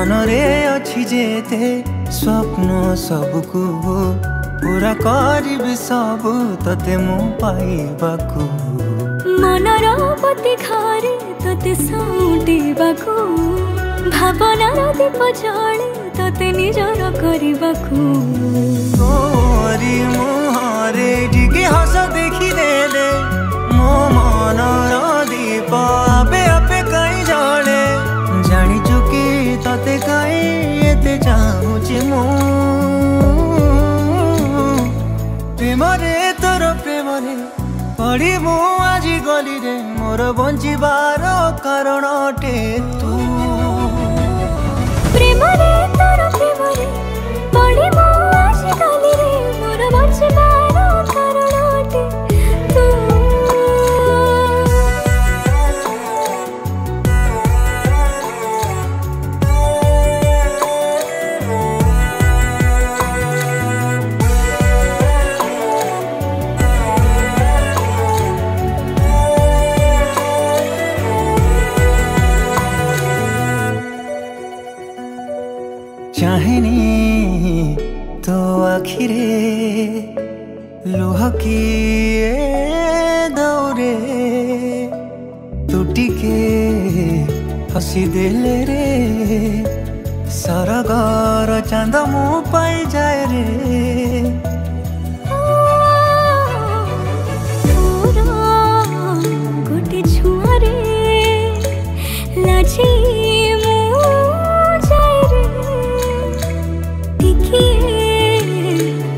मनरे अच्छी जेते स्वप्न सबको पूरा करिबि सब तते मु पाइबाकू मनर पति घरे तते साउटिबाकू भावनार दीप जले तते निजर करिबाकू तोरी मुहरे टिके हस देखिदेले मो मनर दीप आपे आपे कहीं जले जानिचु कि तते कहीं एते चाहूची मु प्रेमरे तोर प्रेमरे पड़ी मु आज गली रे मोर बंचिबार कारण अटे तू प्रेमरे तोर प्रेमरे पड़ी मु आज गली रे मोर बंचिबार कारण अटे तू चाहनी तो आखिरे लुह किए दौरे तुटिके हसी देले रे सरगर चांद मु पाई जाए रे गोटे छुआरे लाजी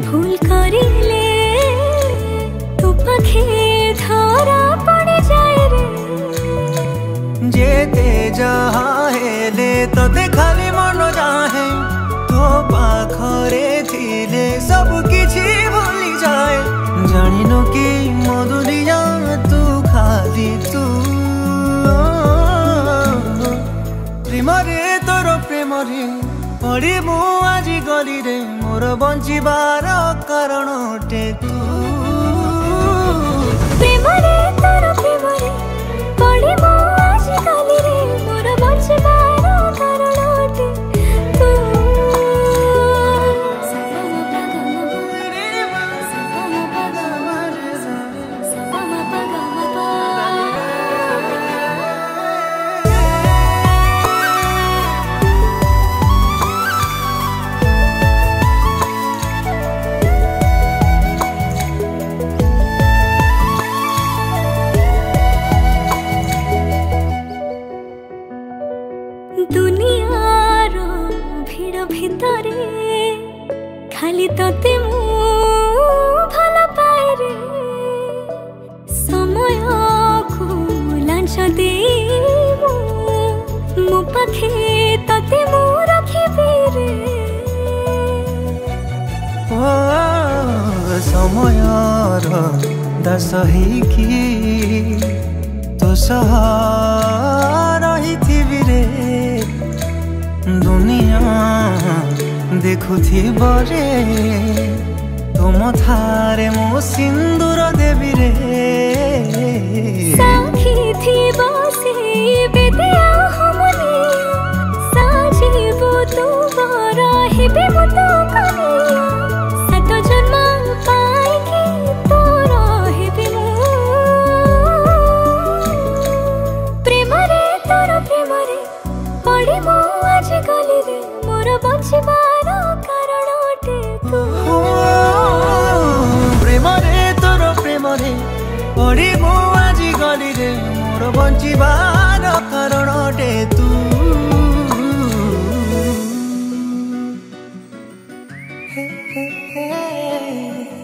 भूल करिले तू पखे धरा पड़ जाए रे जेते जहाँ हेले तो खाली मन जाहे तो पाखरे थिले सब किछि भूली जाए जानिनु कि मधुरिया तू खाली तू प्रेमरे तोर प्रेमरे पड़ी मु आज गली रे मोर बंचिबार कारण अटे तू प्रेमरे तोर प्रेमरे पड़ी मु आज गली रे मोर बंचिबार कारण अटे तू दुनियार भीड़ भितरे खाली तते मु भल पाए रे समय को लांच दे मो पाखे तते मु रखिबी रे ओ समयर दास कि तो सह रही रे दुनिया देखुथी बरे तुम थारे मो सिंदूर देवी रे साखी थी बसे बेदिया हमने साजीबो तू बरा हेबे मो तो कनिया सत जन्म पाई के तोरा हेबे मो प्रेमरे तोर प्रेमरे पड़ी मो आज गली रे मोर बंचिबार कारण अटे तू प्रेमरे तोर प्रेमरे पड़ी मु आज गली रे मोर बंचिबार कारण अटे तू हे हे हे